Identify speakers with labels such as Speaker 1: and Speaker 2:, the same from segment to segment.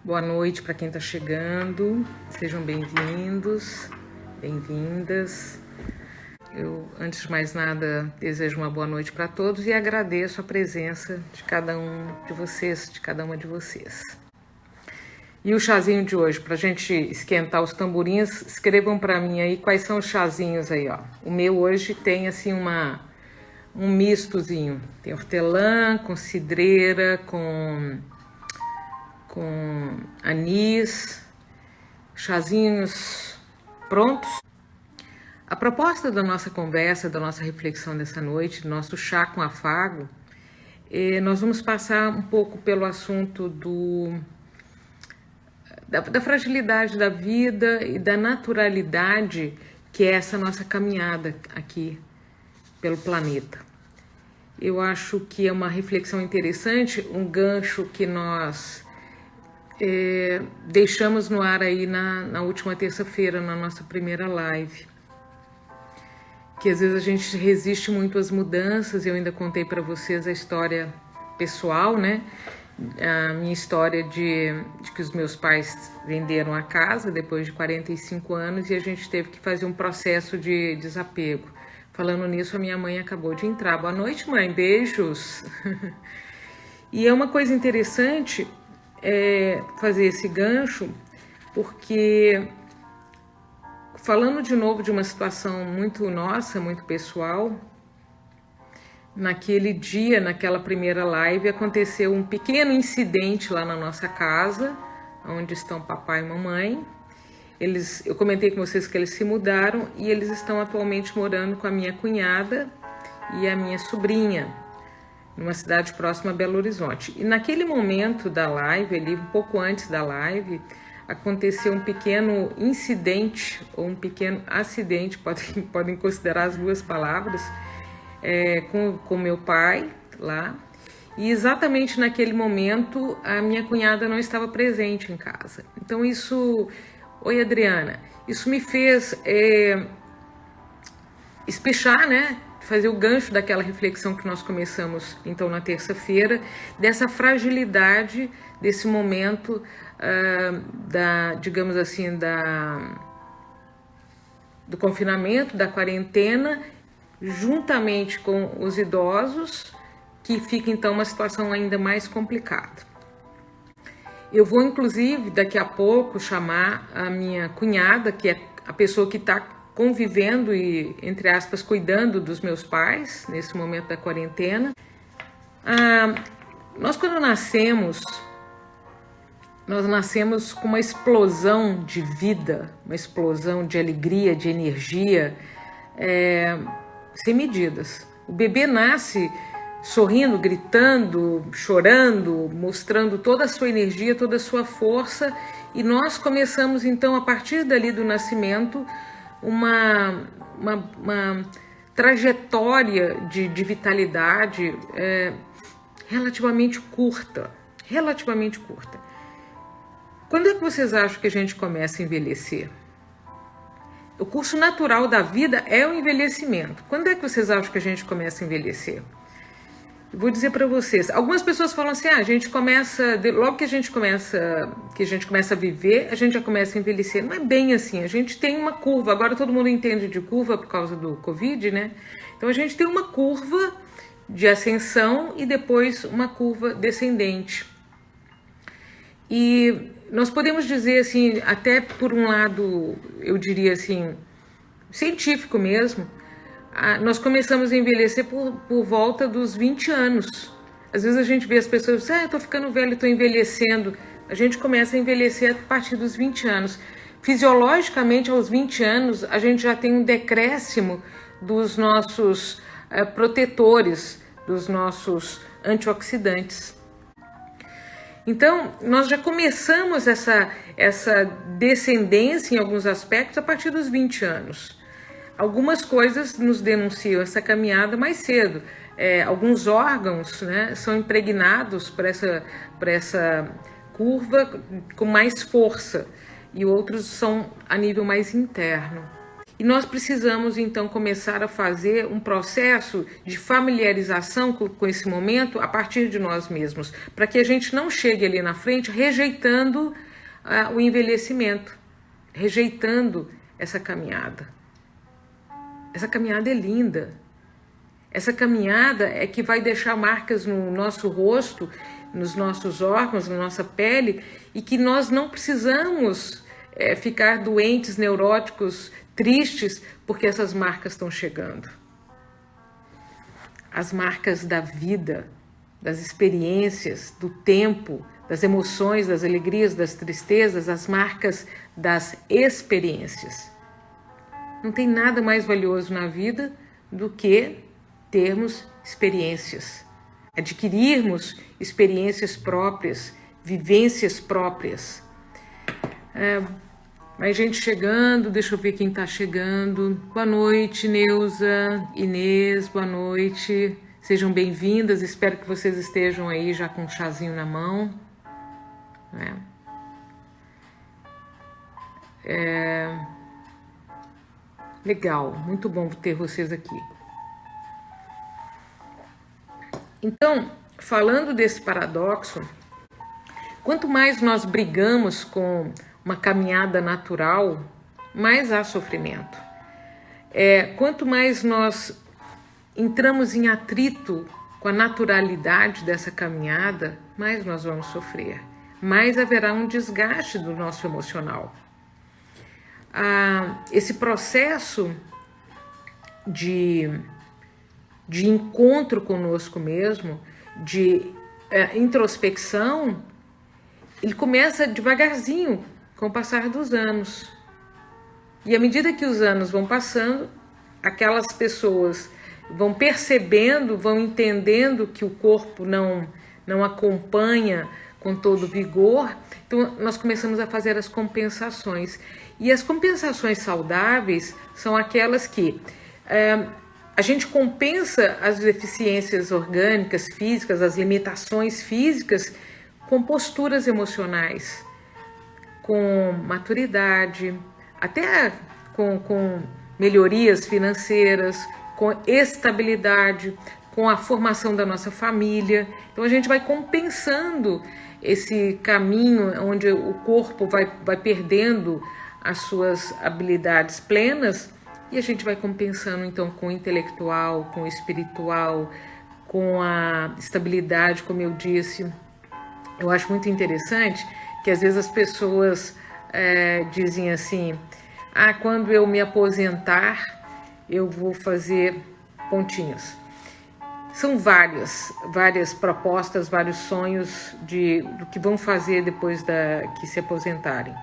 Speaker 1: Boa noite para quem está chegando, sejam bem-vindos, bem-vindas. Eu, antes de mais nada, desejo uma boa noite para todos e agradeço a presença de cada um de vocês, de cada uma de vocês. E o chazinho de hoje, para a gente esquentar os tamborins, escrevam para mim aí quais são os chazinhos aí, ó. O meu hoje tem assim um mistozinho, tem hortelã, com cidreira, com anis, chazinhos prontos. A proposta da nossa conversa, da nossa reflexão dessa noite, do nosso chá com afago, nós vamos passar um pouco pelo assunto da fragilidade da vida e da naturalidade que é essa nossa caminhada aqui pelo planeta. Eu acho que é uma reflexão interessante, um gancho que nós deixamos no ar aí na última terça-feira, na nossa primeira live. Que às vezes a gente resiste muito às mudanças. Eu ainda contei para vocês a história pessoal, né? A minha história de que os meus pais venderam a casa depois de 45 anos e a gente teve que fazer um processo de desapego. Falando nisso, a minha mãe acabou de entrar. Boa noite, mãe, beijos! E é uma coisa interessante fazer esse gancho, porque falando de novo de uma situação muito nossa, muito pessoal, naquele dia, naquela primeira live, aconteceu um pequeno incidente lá na nossa casa, onde estão papai e mamãe. Eu comentei com vocês que eles se mudaram e eles estão atualmente morando com a minha cunhada e a minha sobrinha, numa cidade próxima a Belo Horizonte. E naquele momento da live, ali, um pouco antes da live, aconteceu um pequeno incidente, ou um pequeno acidente, podem considerar as duas palavras, com meu pai lá. E exatamente naquele momento, a minha cunhada não estava presente em casa. Então isso... Oi, Adriana. Isso me fez espechar, né? Fazer o gancho daquela reflexão que nós começamos então na terça-feira, dessa fragilidade desse momento digamos assim, do confinamento, da quarentena, juntamente com os idosos, que fica então uma situação ainda mais complicada. Eu vou inclusive daqui a pouco chamar a minha cunhada, que é a pessoa que está convivendo e, entre aspas, cuidando dos meus pais nesse momento da quarentena. Nós quando nascemos com uma explosão de vida, uma explosão de alegria, de energia, sem medidas. O bebê nasce sorrindo, gritando, chorando, mostrando toda a sua energia, toda a sua força, e nós começamos então, a partir dali do nascimento, uma trajetória de vitalidade relativamente curta. Quando é que vocês acham que a gente começa a envelhecer? O curso natural da vida é o envelhecimento. Quando é que vocês acham que a gente começa a envelhecer? Eu vou dizer para vocês, algumas pessoas falam assim, a gente começa, logo que a gente começa a viver, a gente já começa a envelhecer. Não é bem assim, a gente tem uma curva, agora todo mundo entende de curva por causa do Covid, né? Então a gente tem uma curva de ascensão e depois uma curva descendente. E nós podemos dizer assim, até por um lado, eu diria assim, científico mesmo, nós começamos a envelhecer por volta dos 20 anos. Às vezes a gente vê as pessoas dizendo, eu tô ficando velho, tô envelhecendo. A gente começa a envelhecer a partir dos 20 anos. Fisiologicamente, aos 20 anos, a gente já tem um decréscimo dos nossos protetores, dos nossos antioxidantes. Então, nós já começamos essa descendência em alguns aspectos a partir dos 20 anos. Algumas coisas nos denunciam essa caminhada mais cedo. Alguns órgãos, né, são impregnados por essa curva com mais força e outros são a nível mais interno. E nós precisamos, então, começar a fazer um processo de familiarização com esse momento a partir de nós mesmos, para que a gente não chegue ali na frente rejeitando o envelhecimento, rejeitando essa caminhada. Essa caminhada é linda. Essa caminhada é que vai deixar marcas no nosso rosto, nos nossos órgãos, na nossa pele, e que nós não precisamos ficar doentes, neuróticos, tristes, porque essas marcas estão chegando. As marcas da vida, das experiências, do tempo, das emoções, das alegrias, das tristezas, as marcas das experiências. Não tem nada mais valioso na vida do que termos experiências, adquirirmos experiências próprias, vivências próprias. Mais gente chegando, deixa eu ver quem está chegando. Boa noite, Neuza, Inês, boa noite. Sejam bem-vindas, espero que vocês estejam aí já com um chazinho na mão. Legal, muito bom ter vocês aqui. Então, falando desse paradoxo, quanto mais nós brigamos com uma caminhada natural, mais há sofrimento. Quanto mais nós entramos em atrito com a naturalidade dessa caminhada, mais nós vamos sofrer, mais haverá um desgaste do nosso emocional. Esse processo de encontro conosco mesmo, de introspecção, ele começa devagarzinho, com o passar dos anos. E à medida que os anos vão passando, aquelas pessoas vão percebendo, vão entendendo que o corpo não acompanha com todo vigor, então nós começamos a fazer as compensações. E as compensações saudáveis são aquelas que a gente compensa as deficiências orgânicas, físicas, as limitações físicas com posturas emocionais, com maturidade, até com melhorias financeiras, com estabilidade, com a formação da nossa família. Então a gente vai compensando esse caminho onde o corpo vai perdendo as suas habilidades plenas, e a gente vai compensando então com o intelectual, com o espiritual, com a estabilidade, como eu disse. Eu acho muito interessante que às vezes as pessoas dizem assim: quando eu me aposentar, eu vou fazer pontinhos. São várias propostas, vários sonhos do que vão fazer depois que se aposentarem.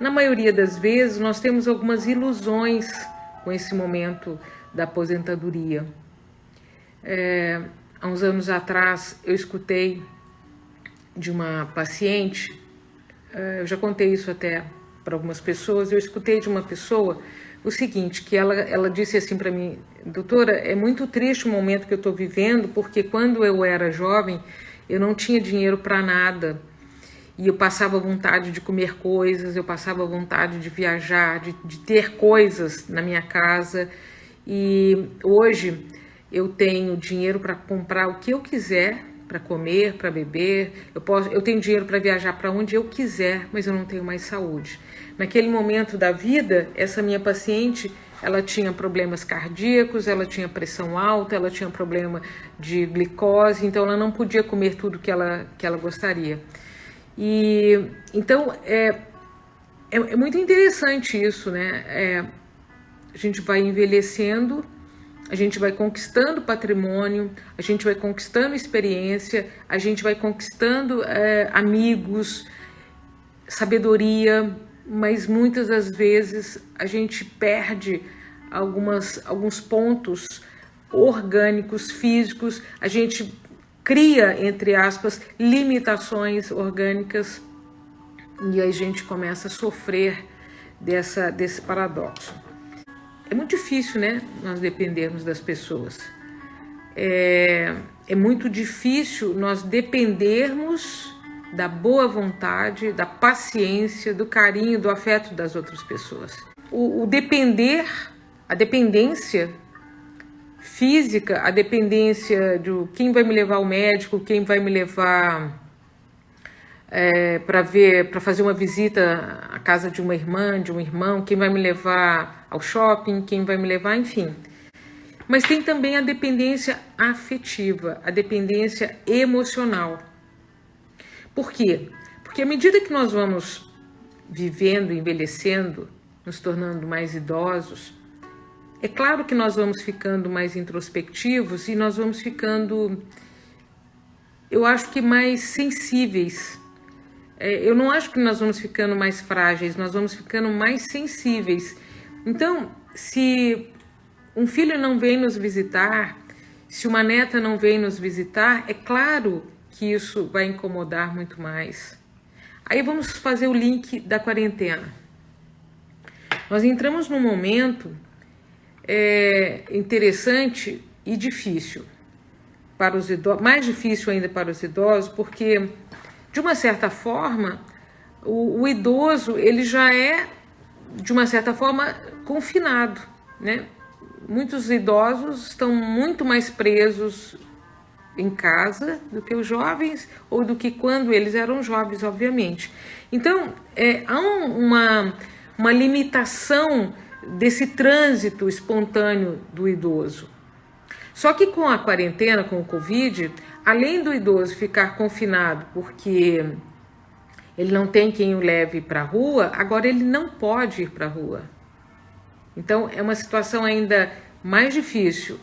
Speaker 1: Na maioria das vezes, nós temos algumas ilusões com esse momento da aposentadoria. Há uns anos atrás, eu escutei de uma paciente, eu já contei isso até para algumas pessoas, eu escutei de uma pessoa o seguinte, que ela disse assim para mim: doutora, é muito triste o momento que eu estou vivendo, porque quando eu era jovem, eu não tinha dinheiro para nada, e eu passava vontade de comer coisas, eu passava vontade de viajar, de ter coisas na minha casa, e hoje eu tenho dinheiro para comprar o que eu quiser, para comer, para beber, eu tenho dinheiro para viajar para onde eu quiser, mas eu não tenho mais saúde. Naquele momento da vida, essa minha paciente, ela tinha problemas cardíacos, ela tinha pressão alta, ela tinha problema de glicose, então ela não podia comer tudo que ela gostaria. E então é muito interessante isso, né? A gente vai envelhecendo, a gente vai conquistando patrimônio, a gente vai conquistando experiência, a gente vai conquistando amigos, sabedoria, mas muitas das vezes a gente perde alguns pontos orgânicos, físicos, a gente cria, entre aspas, limitações orgânicas, e aí a gente começa a sofrer desse paradoxo. É muito difícil, né, nós dependermos das pessoas. É muito difícil nós dependermos da boa vontade, da paciência, do carinho, do afeto das outras pessoas. o depender, a dependência física, a dependência de quem vai me levar ao médico, quem vai me levar para fazer uma visita à casa de uma irmã, de um irmão, quem vai me levar ao shopping, quem vai me levar, enfim. Mas tem também a dependência afetiva, a dependência emocional. Por quê? Porque à medida que nós vamos vivendo, envelhecendo, nos tornando mais idosos, é claro que nós vamos ficando mais introspectivos e nós vamos ficando, eu acho que mais sensíveis. Eu não acho que nós vamos ficando mais frágeis, nós vamos ficando mais sensíveis. Então, se um filho não vem nos visitar, se uma neta não vem nos visitar, é claro que isso vai incomodar muito mais. Aí vamos fazer o link da quarentena. Nós entramos num momento interessante e difícil para os idosos, mais difícil ainda para os idosos, porque de uma certa forma o idoso ele já é de uma certa forma confinado, né? Muitos idosos estão muito mais presos em casa do que os jovens ou do que quando eles eram jovens, obviamente. Então há uma limitação desse trânsito espontâneo do idoso. Só que com a quarentena, com o Covid, além do idoso ficar confinado porque ele não tem quem o leve para a rua, agora ele não pode ir para a rua. Então é uma situação ainda mais difícil.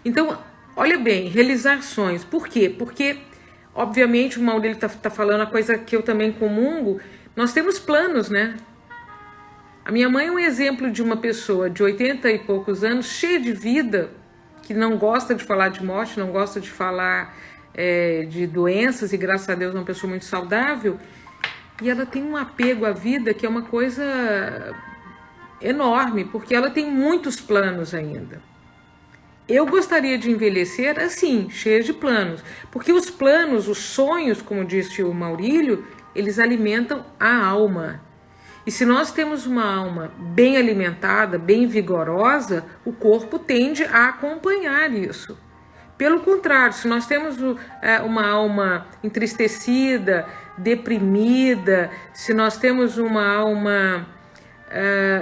Speaker 1: Então, olha bem, realizar sonhos. Por quê? Porque, obviamente, o Maurílio está falando a coisa que eu também comungo, nós temos planos, né? A minha mãe é um exemplo de uma pessoa de 80 e poucos anos, cheia de vida, que não gosta de falar de morte, não gosta de falar de doenças, e graças a Deus é uma pessoa muito saudável, e ela tem um apego à vida que é uma coisa enorme, porque ela tem muitos planos ainda. Eu gostaria de envelhecer assim, cheia de planos, porque os planos, os sonhos, como disse o Maurílio, eles alimentam a alma. E se nós temos uma alma bem alimentada, bem vigorosa, o corpo tende a acompanhar isso. Pelo contrário, se nós temos uma alma entristecida, deprimida, se nós temos uma alma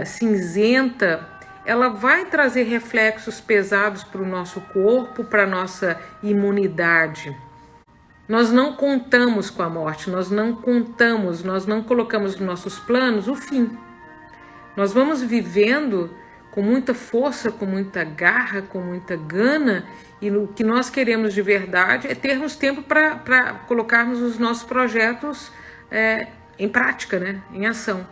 Speaker 1: cinzenta, ela vai trazer reflexos pesados para o nosso corpo, para a nossa imunidade. Nós não contamos com a morte, nós não colocamos nos nossos planos o fim. Nós vamos vivendo com muita força, com muita garra, com muita gana, e o que nós queremos de verdade é termos tempo para colocarmos os nossos projetos em prática, né? Em ação.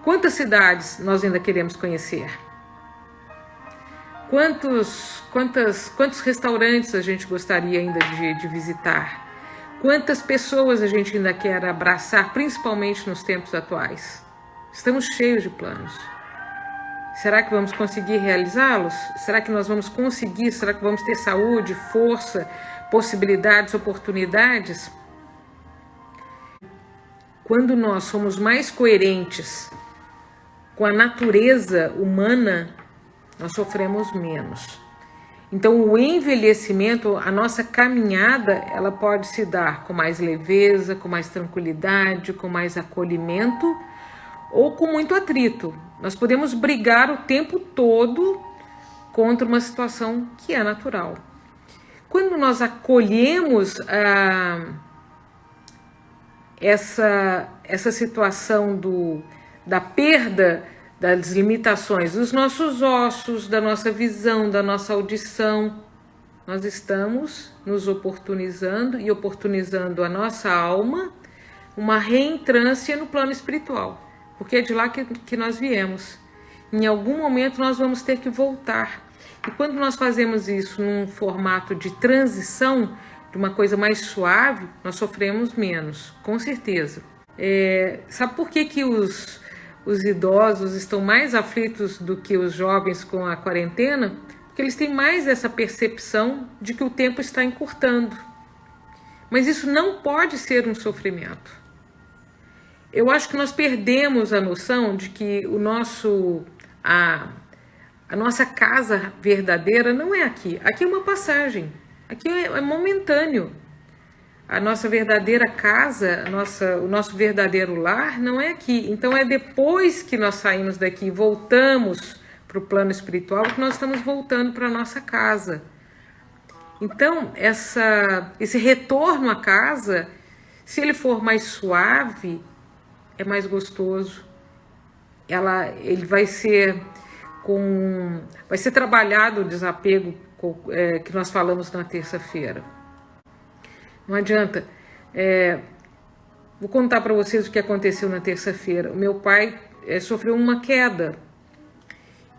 Speaker 1: Quantas cidades nós ainda queremos conhecer? Quantos restaurantes a gente gostaria ainda de visitar? Quantas pessoas a gente ainda quer abraçar, principalmente nos tempos atuais? Estamos cheios de planos. Será que vamos conseguir realizá-los? Será que nós vamos conseguir? Será que vamos ter saúde, força, possibilidades, oportunidades? Quando nós somos mais coerentes com a natureza humana, nós sofremos menos. Então, o envelhecimento, a nossa caminhada, ela pode se dar com mais leveza, com mais tranquilidade, com mais acolhimento ou com muito atrito. Nós podemos brigar o tempo todo contra uma situação que é natural. Quando nós acolhemos essa situação da perda, das limitações dos nossos ossos, da nossa visão, da nossa audição, nós estamos nos oportunizando e oportunizando a nossa alma uma reentrância no plano espiritual, porque é de lá que nós viemos. Em algum momento nós vamos ter que voltar. E quando nós fazemos isso num formato de transição, de uma coisa mais suave, nós sofremos menos, com certeza. Sabe por que os idosos estão mais aflitos do que os jovens com a quarentena? Porque eles têm mais essa percepção de que o tempo está encurtando. Mas isso não pode ser um sofrimento. eu acho que nós perdemos a noção de que a nossa casa verdadeira não é aqui. Aqui é uma passagem. Aqui é momentâneo. A nossa verdadeira casa, o nosso verdadeiro lar não é aqui. Então é depois que nós saímos daqui e voltamos para o plano espiritual que nós estamos voltando para a nossa casa. Então, esse retorno à casa, se ele for mais suave, é mais gostoso. Ele vai ser trabalhado o desapego que nós falamos na terça-feira. Não adianta. Vou contar para vocês o que aconteceu na terça-feira. O meu pai sofreu uma queda.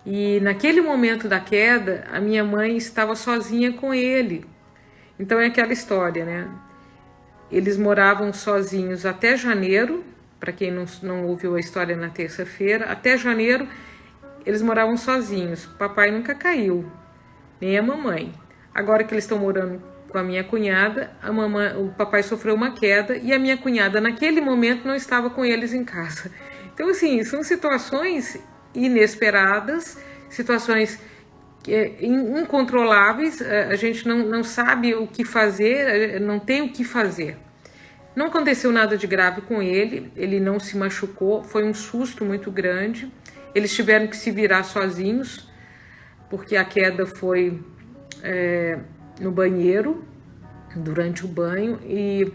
Speaker 1: E naquele momento da queda, a minha mãe estava sozinha com ele. Então é aquela história, né? Eles moravam sozinhos até janeiro. Para quem não ouviu a história na terça-feira, até janeiro eles moravam sozinhos. Papai nunca caiu, nem a mamãe. Agora que eles estão morando com a minha cunhada, o papai sofreu uma queda e a minha cunhada naquele momento não estava com eles em casa. Então assim, são situações inesperadas, situações incontroláveis, a gente não sabe o que fazer, não tem o que fazer. Não aconteceu nada de grave com ele não se machucou, foi um susto muito grande. Eles tiveram que se virar sozinhos, porque a queda foi no banheiro, durante o banho, e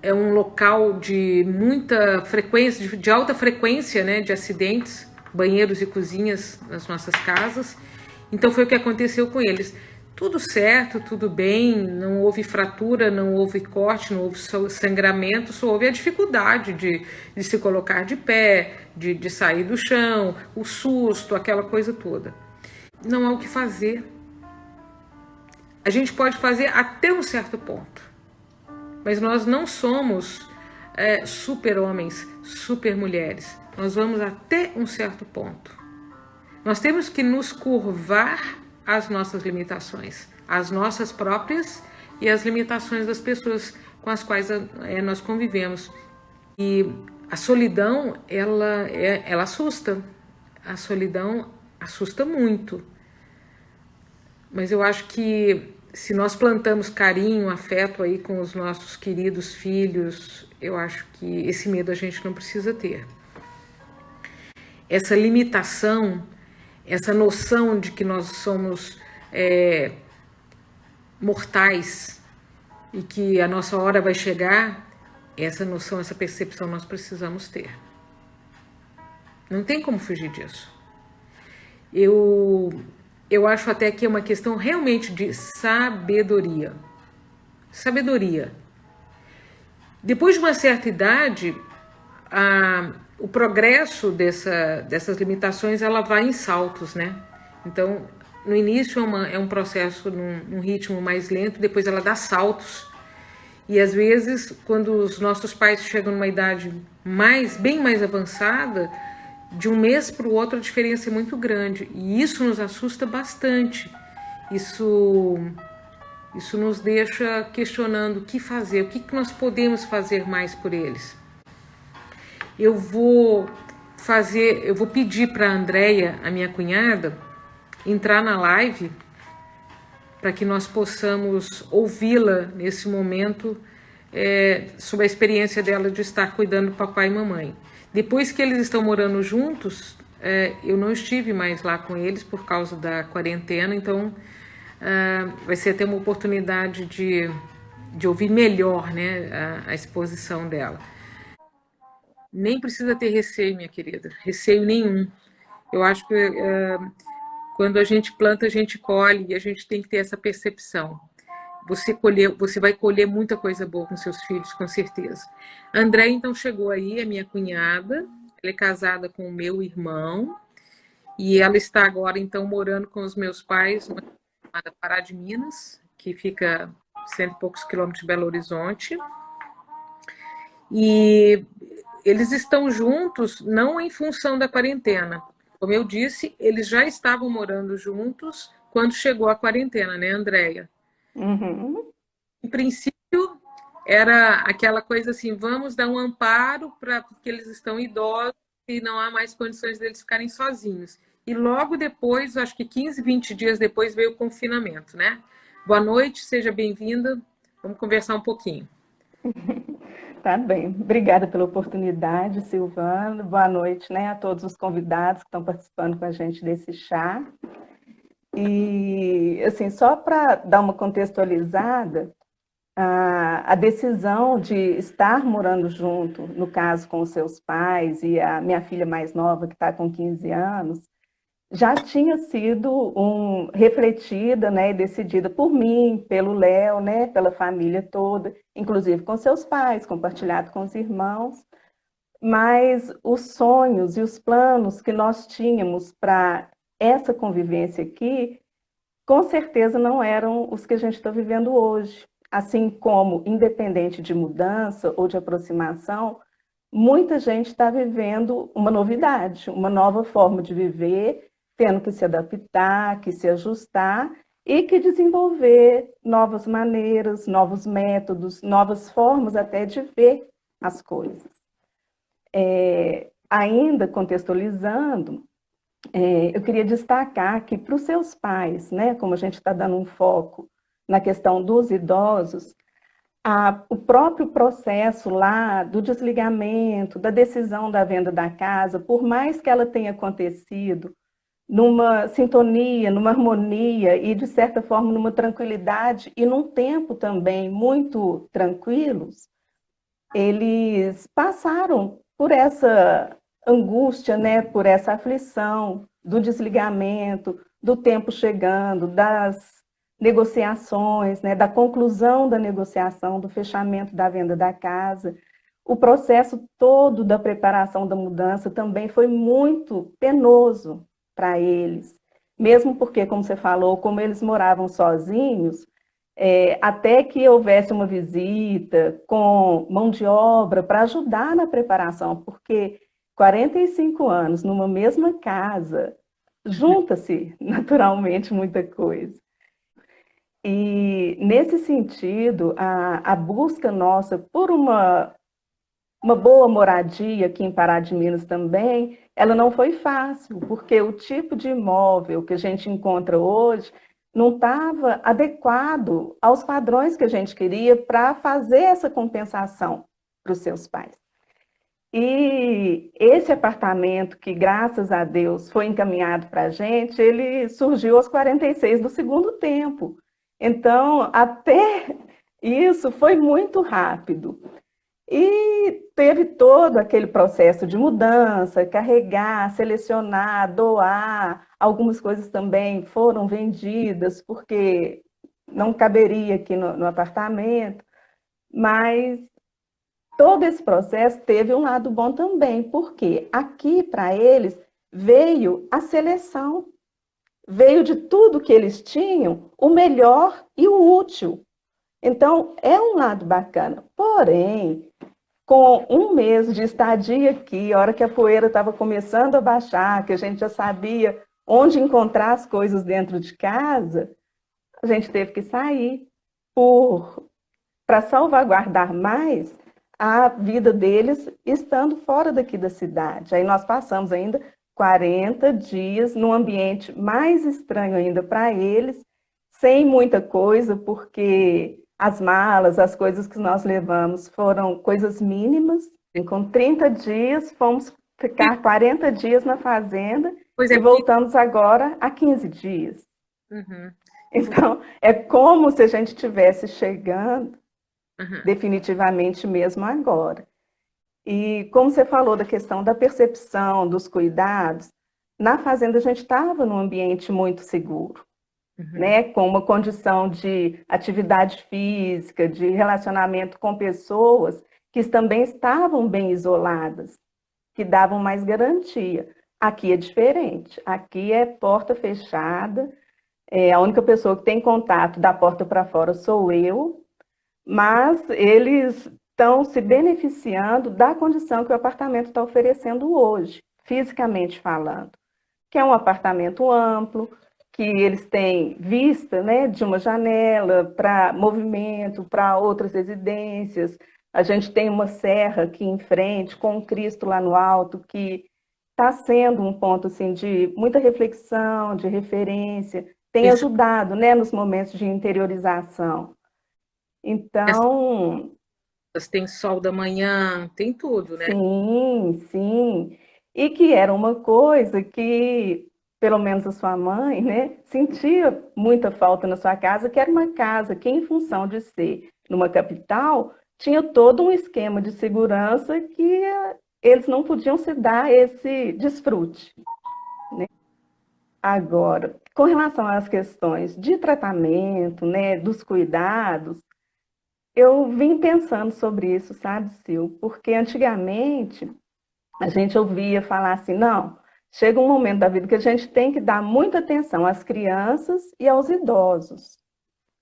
Speaker 1: é um local de muita frequência, de alta frequência, né, de acidentes, banheiros e cozinhas nas nossas casas. Então foi o que aconteceu com eles. Tudo certo, tudo bem, não houve fratura, não houve corte, não houve sangramento, só houve a dificuldade de se colocar de pé, de sair do chão, o susto, aquela coisa toda. Não há o que fazer. A gente pode fazer até um certo ponto, mas nós não somos super-homens, super-mulheres. Nós vamos até um certo ponto. Nós temos que nos curvar às nossas limitações, as nossas próprias e as limitações das pessoas com as quais nós convivemos. E a solidão, ela assusta. A solidão assusta muito. Mas eu acho que se nós plantamos carinho, afeto aí com os nossos queridos filhos, eu acho que esse medo a gente não precisa ter. Essa limitação, essa noção de que nós somos mortais e que a nossa hora vai chegar, essa noção, essa percepção nós precisamos ter. Não tem como fugir disso. Eu acho até que é uma questão realmente de sabedoria. Sabedoria. Depois de uma certa idade, o progresso dessas limitações, ela vai em saltos, né? Então, no início é um processo num ritmo mais lento, depois ela dá saltos. E às vezes, quando os nossos pais chegam numa idade bem mais avançada, de um mês para o outro a diferença é muito grande. E isso nos assusta bastante. Isso nos deixa questionando o que fazer, o que nós podemos fazer mais por eles. Eu vou pedir para a Andréia, a minha cunhada, entrar na live para que nós possamos ouvi-la nesse momento sobre a experiência dela de estar cuidando do papai e mamãe. Depois que eles estão morando juntos, eu não estive mais lá com eles por causa da quarentena, então vai ser até uma oportunidade de ouvir melhor, né, a exposição dela. Nem precisa ter receio, minha querida, receio nenhum. Eu acho que quando a gente planta, a gente colhe, e a gente tem que ter essa percepção. Você vai colher muita coisa boa com seus filhos, com certeza. A Andréia, então, chegou aí, a minha cunhada, ela é casada com o meu irmão, e ela está agora, então, morando com os meus pais, numa cidade chamada Pará de Minas, que fica 100 e poucos quilômetros de Belo Horizonte. E eles estão juntos não em função da quarentena. Como eu disse, eles já estavam morando juntos quando chegou a quarentena, né, Andréia?
Speaker 2: Uhum.
Speaker 1: Em princípio, era aquela coisa assim, vamos dar um amparo para porque eles estão idosos e não há mais condições deles ficarem sozinhos. E logo depois, acho que 15, 20 dias depois, veio o confinamento, né? Boa noite, seja bem-vinda. Vamos conversar um pouquinho.
Speaker 2: Tá bem. Obrigada pela oportunidade, Silvana. Boa noite, né, a todos os convidados que estão participando com a gente desse chá. E, assim, só para dar uma contextualizada, a decisão de estar morando junto, no caso com os seus pais e a minha filha mais nova, que está com 15 anos, já tinha sido refletida, né, e decidida por mim, pelo Léo, né, pela família toda, inclusive com seus pais, compartilhado com os irmãos, mas os sonhos e os planos que nós tínhamos para essa convivência aqui, com certeza não eram os que a gente está vivendo hoje. Assim como, independente de mudança ou de aproximação, muita gente está vivendo uma novidade, uma nova forma de viver, tendo que se adaptar, que se ajustar e que desenvolver novas maneiras, novos métodos, novas formas até de ver as coisas. Ainda contextualizando, eu queria destacar que para os seus pais, né, como a gente está dando um foco na questão dos idosos, o próprio processo lá do desligamento, da decisão da venda da casa, por mais que ela tenha acontecido numa sintonia, numa harmonia e, de certa forma, numa tranquilidade e num tempo também muito tranquilos, eles passaram por essa angústia, né, por essa aflição do desligamento, do tempo chegando, das negociações, né, da conclusão da negociação, do fechamento da venda da casa. O processo todo da preparação da mudança também foi muito penoso para eles, mesmo porque, como você falou, como eles moravam sozinhos, até que houvesse uma visita com mão de obra para ajudar na preparação, porque 45 anos numa mesma casa, junta-se naturalmente muita coisa. E, nesse sentido, a busca nossa por uma boa moradia aqui em Pará de Minas também, ela não foi fácil, porque o tipo de imóvel que a gente encontra hoje não estava adequado aos padrões que a gente queria para fazer essa compensação para os seus pais. E esse apartamento, que graças a Deus foi encaminhado para a gente, ele surgiu aos 46 do segundo tempo. Então, até isso foi muito rápido. E teve todo aquele processo de mudança, carregar, selecionar, doar. Algumas coisas também foram vendidas, porque não caberia aqui no apartamento. Mas todo esse processo teve um lado bom também, porque aqui para eles veio a seleção, veio de tudo que eles tinham, o melhor e o útil. Então, é um lado bacana. Porém, com um mês de estadia aqui, a hora que a poeira estava começando a baixar, que a gente já sabia onde encontrar as coisas dentro de casa, a gente teve que sair para salvaguardar mais a vida deles estando fora daqui da cidade. Aí nós passamos ainda 40 dias num ambiente mais estranho ainda para eles, sem muita coisa, porque as malas, as coisas que nós levamos foram coisas mínimas. E com 30 dias, fomos ficar 40 dias na fazenda
Speaker 1: Pois
Speaker 2: e
Speaker 1: é, porque...
Speaker 2: voltamos agora a 15 dias.
Speaker 1: Uhum,
Speaker 2: Então, é como se a gente estivesse chegando
Speaker 1: uhum.
Speaker 2: definitivamente mesmo agora. E como você falou da questão da percepção, dos cuidados, na fazenda a gente estava num ambiente muito seguro. Né, com uma condição de atividade física, de relacionamento com pessoas que também estavam bem isoladas, que davam mais garantia. Aqui é diferente, aqui é porta fechada, a única pessoa que tem contato da porta para fora sou eu, mas eles estão se beneficiando da condição que o apartamento está oferecendo hoje, fisicamente falando, que é um apartamento amplo, que eles têm vista, né, de uma janela para movimento, para outras residências. A gente tem uma serra aqui em frente, com o Cristo lá no alto, que está sendo um ponto assim, de muita reflexão, de referência, tem
Speaker 1: Isso,
Speaker 2: ajudado, né, nos momentos de interiorização. Então,
Speaker 1: tem sol da manhã, tem tudo, né?
Speaker 2: sim, sim. E que era uma coisa que, pelo menos a sua mãe, né, sentia muita falta na sua casa, que era uma casa que, em função de ser numa capital, tinha todo um esquema de segurança que eles não podiam se dar esse desfrute. Agora, com relação às questões de tratamento, né, dos cuidados, eu vim pensando sobre isso, sabe, Sil? Porque antigamente a gente ouvia falar assim, não, chega um momento da vida que a gente tem que dar muita atenção às crianças e aos idosos.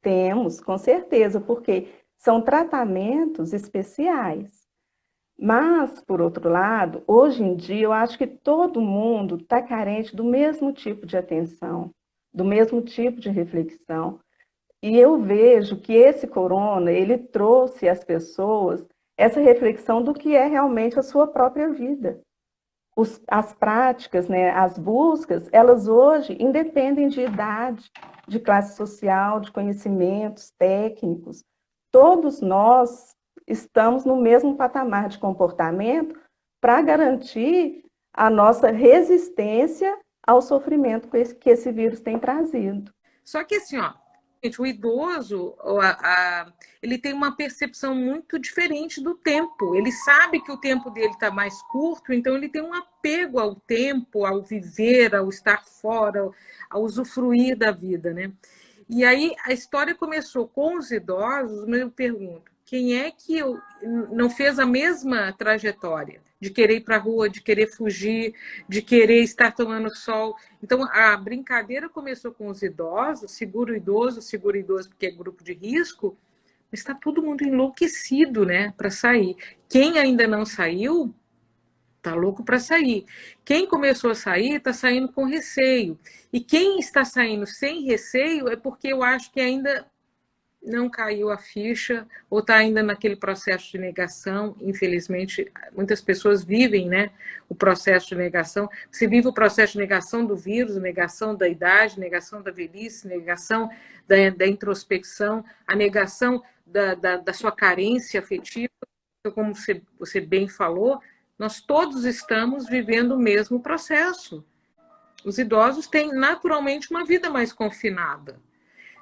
Speaker 2: Temos, com certeza, porque são tratamentos especiais. Mas, por outro lado, hoje em dia, eu acho que todo mundo está carente do mesmo tipo de atenção, do mesmo tipo de reflexão. E eu vejo que esse corona, ele trouxe às pessoas essa reflexão do que é realmente a sua própria vida. As práticas, né, as buscas, elas hoje independem de idade, de classe social, de conhecimentos técnicos. Todos nós estamos no mesmo patamar de comportamento para garantir a nossa resistência ao sofrimento que esse vírus tem trazido.
Speaker 1: Só que assim, ó, gente, o idoso, ele tem uma percepção muito diferente do tempo. Ele sabe que o tempo dele está mais curto, então ele tem um apego ao tempo, ao viver, ao estar fora, ao usufruir da vida, né? E aí a história começou com os idosos, mas eu pergunto, quem é que não fez a mesma trajetória de querer ir para a rua, de querer fugir, de querer estar tomando sol? Então a brincadeira começou com os idosos, seguro idoso porque é grupo de risco, mas está todo mundo enlouquecido, né, para sair. Quem ainda não saiu tá louco para sair. Quem começou a sair está saindo com receio. E quem está saindo sem receio é porque eu acho que ainda não caiu a ficha ou está ainda naquele processo de negação. Infelizmente, muitas pessoas vivem, né, o processo de negação. Você vive o processo de negação do vírus, negação da idade, negação da velhice, negação da introspecção, a negação da sua carência afetiva. Então, como você bem falou, nós todos estamos vivendo o mesmo processo. Os idosos têm naturalmente uma vida mais confinada.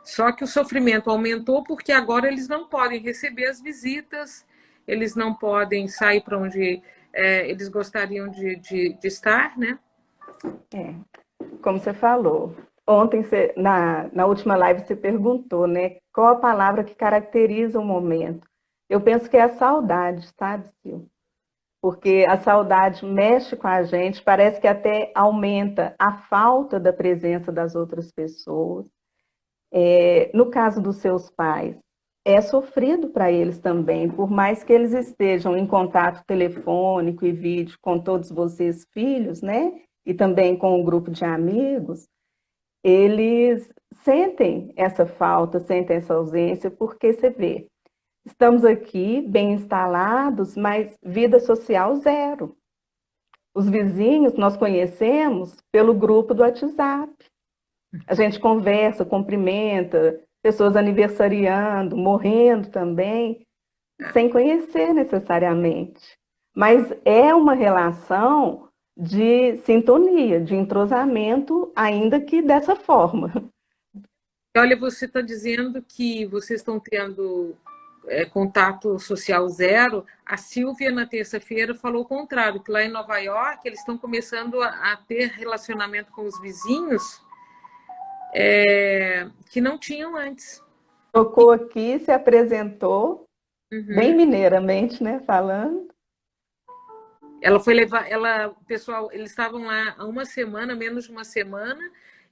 Speaker 1: Só que o sofrimento aumentou porque agora eles não podem receber as visitas, eles não podem sair para onde eles gostariam de estar, né?
Speaker 2: É, como você falou, ontem, na última live, você perguntou, né, qual a palavra que caracteriza o momento. Eu penso que é a saudade, sabe, Sil? Porque a saudade mexe com a gente, parece que até aumenta a falta da presença das outras pessoas. No caso dos seus pais, é sofrido para eles também, por mais que eles estejam em contato telefônico e vídeo com todos vocês filhos, né? E também com o grupo de amigos, eles sentem essa falta, sentem essa ausência, porque você vê, estamos aqui bem instalados, mas vida social zero. Os vizinhos nós conhecemos pelo grupo do WhatsApp. A gente conversa, cumprimenta, pessoas aniversariando, morrendo também, sem conhecer necessariamente. Mas é uma relação de sintonia, de entrosamento, ainda que dessa forma.
Speaker 1: Olha, você está dizendo que vocês estão tendo contato social zero. A Silvia, na terça-feira, falou o contrário, que lá em Nova York eles estão começando a ter relacionamento com os vizinhos que não tinham antes.
Speaker 2: Tocou aqui, se apresentou, bem mineiramente, né, falando.
Speaker 1: Ela foi levar, pessoal, eles estavam lá há uma semana, menos de uma semana,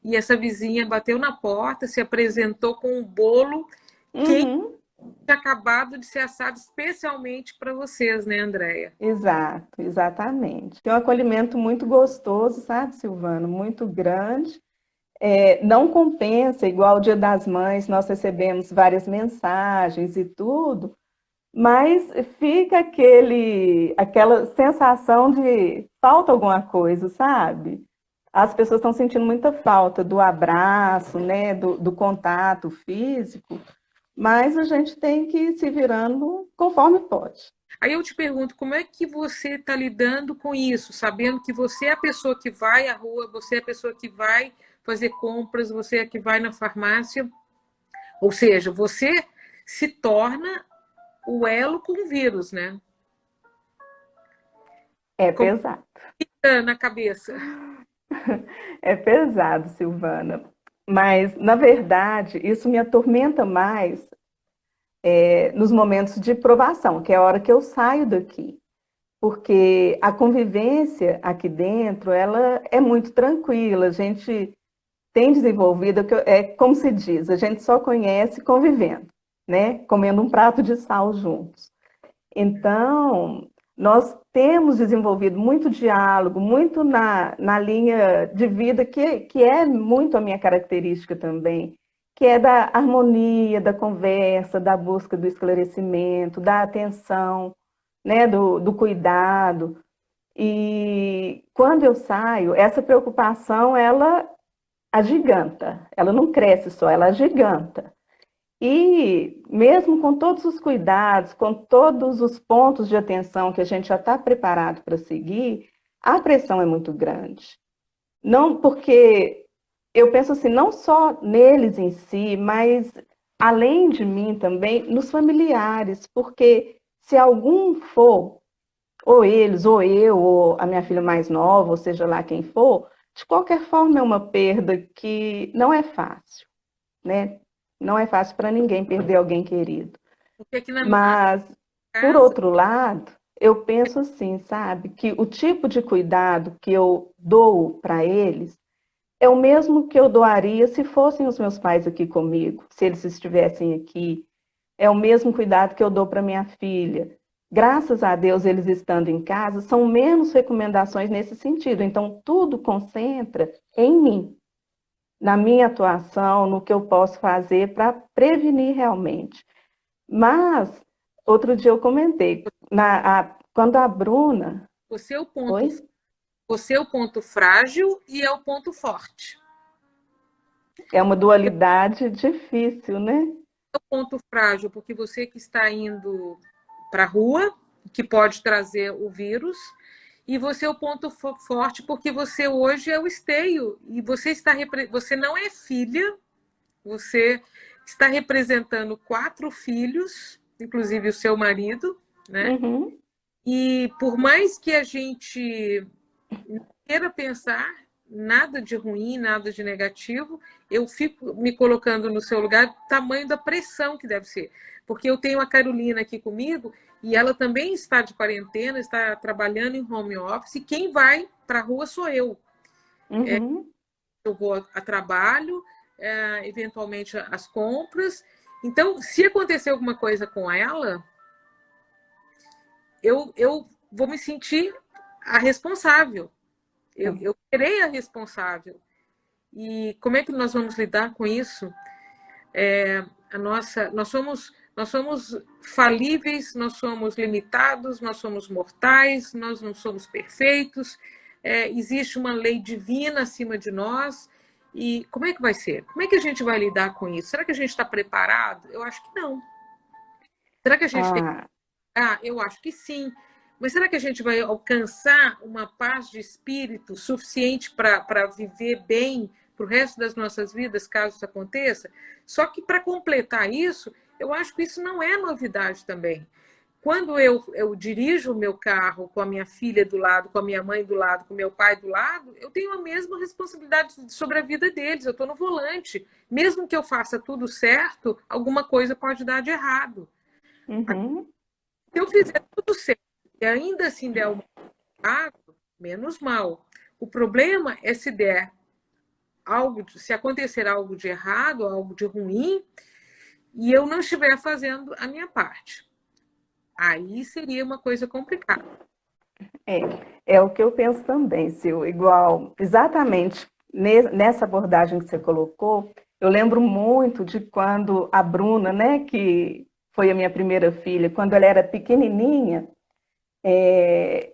Speaker 1: e essa vizinha bateu na porta, se apresentou com um bolo que tinha acabado de ser assado especialmente para vocês, né, Andréia?
Speaker 2: Exato, exatamente. Tem um acolhimento muito gostoso, sabe, Silvano? Muito grande. não compensa, igual o Dia das Mães, nós recebemos várias mensagens e tudo, mas fica aquela sensação de falta alguma coisa, sabe? As pessoas estão sentindo muita falta do abraço, né, do contato físico, mas a gente tem que ir se virando conforme pode.
Speaker 1: Aí eu te pergunto, como é que você está lidando com isso, sabendo que você é a pessoa que vai à rua, você é a pessoa que vai fazer compras, você é a que vai na farmácia, ou seja, você se torna o elo com o vírus, né?
Speaker 2: É
Speaker 1: Como
Speaker 2: pesado.
Speaker 1: fica na cabeça?
Speaker 2: É pesado, Silvana. Mas, na verdade, isso me atormenta mais nos momentos de provação, que é a hora que eu saio daqui. Porque a convivência aqui dentro, ela é muito tranquila. A gente tem desenvolvido, é como se diz, a gente só conhece convivendo, né? Comendo um prato de sal juntos. Então, nós temos desenvolvido muito diálogo, muito na linha de vida, que é muito a minha característica também, que é da harmonia, da conversa, da busca do esclarecimento, da atenção, né, do cuidado. E quando eu saio, essa preocupação, ela agiganta, ela não cresce só, ela agiganta. E mesmo com todos os cuidados, com todos os pontos de atenção que a gente já está preparado para seguir, a pressão é muito grande. Não porque eu penso assim, não só neles em si, mas além de mim também, nos familiares, porque se algum for, ou eles, ou eu, ou a minha filha mais nova, ou seja lá quem for, de qualquer forma é uma perda que não é fácil, né? Não é fácil para ninguém perder alguém querido.
Speaker 1: Porque aqui na minha
Speaker 2: Mas, por
Speaker 1: casa,
Speaker 2: outro lado, eu penso assim, sabe, que o tipo de cuidado que eu dou para eles é o mesmo que eu doaria se fossem os meus pais aqui comigo, se eles estivessem aqui. É o mesmo cuidado que eu dou para minha filha. Graças a Deus, eles estando em casa, são menos recomendações nesse sentido. Então, tudo concentra em mim, na minha atuação, no que eu posso fazer para prevenir realmente. Mas, outro dia eu comentei, quando a Bruna.
Speaker 1: você é o ponto,
Speaker 2: Oi?
Speaker 1: você é o ponto frágil e é o ponto forte.
Speaker 2: É uma dualidade difícil, né?
Speaker 1: É o ponto frágil, porque você que está indo para a rua, que pode trazer o vírus, e você é o ponto forte, porque você hoje é o esteio, e você não é filha, você está representando 4 filhos, inclusive o seu marido, né?
Speaker 2: Uhum.
Speaker 1: E por mais que a gente queira pensar nada de ruim, nada de negativo, eu fico me colocando no seu lugar, tamanho da pressão que deve ser. Porque eu tenho a Carolina aqui comigo e ela também está de quarentena, está trabalhando em home office, e quem vai para a rua sou eu.
Speaker 2: Uhum.
Speaker 1: Eu vou a trabalho, eventualmente as compras. Então, se acontecer alguma coisa com ela, eu vou me sentir a responsável. Eu serei a responsável. E como é que nós vamos lidar com isso? Nós somos falíveis, nós somos limitados, nós somos mortais, nós não somos perfeitos. Existe uma lei divina acima de nós. E como é que vai ser? Como é que a gente vai lidar com isso? Será que a gente está preparado? Eu acho que não. Será que a gente tem.
Speaker 2: Ah,
Speaker 1: Ah, eu acho que sim. Mas será que a gente vai alcançar uma paz de espírito suficiente para viver bem para o resto das nossas vidas, caso isso aconteça? Só que para completar isso, eu acho que isso não é novidade também. Quando eu dirijo o meu carro com a minha filha do lado, com a minha mãe do lado, com o meu pai do lado, eu tenho a mesma responsabilidade sobre a vida deles. Eu estou no volante. Mesmo que eu faça tudo certo, alguma coisa pode dar de errado.
Speaker 2: uhum.
Speaker 1: Se eu fizer tudo certo e ainda assim der uma errado, menos mal. O problema é se der algo, se acontecer algo de errado, algo de ruim, e eu não estiver fazendo a minha parte. Aí seria uma coisa complicada.
Speaker 2: É, é o que eu penso também, Sil. Igual, exatamente nessa abordagem que você colocou, eu lembro muito de quando a Bruna, né, que foi a minha primeira filha, quando ela era pequenininha,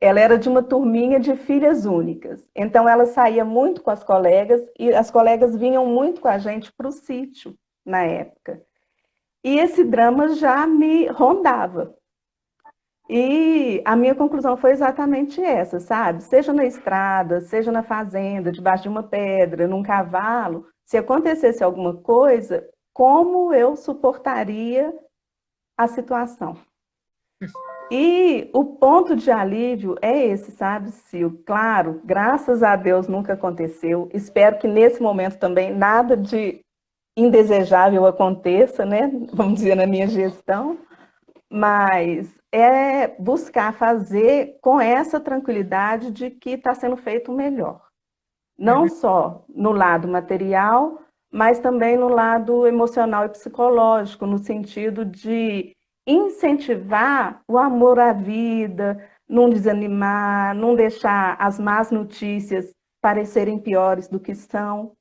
Speaker 2: ela era de uma turminha de filhas únicas. Então, ela saía muito com as colegas e as colegas vinham muito com a gente para o sítio na época. E esse drama já me rondava. E a minha conclusão foi exatamente essa, sabe? Seja na estrada, seja na fazenda, debaixo de uma pedra, num cavalo, se acontecesse alguma coisa, como eu suportaria a situação? E o ponto de alívio é esse, sabe, Sil? Claro, graças a Deus nunca aconteceu. Espero que nesse momento também nada de indesejável aconteça, né? Vamos dizer, na minha gestão. Mas é buscar fazer com essa tranquilidade de que está sendo feito o melhor. Não só no lado material, mas também no lado emocional e psicológico, no sentido de incentivar o amor à vida, não desanimar, não deixar as más notícias parecerem piores do que são,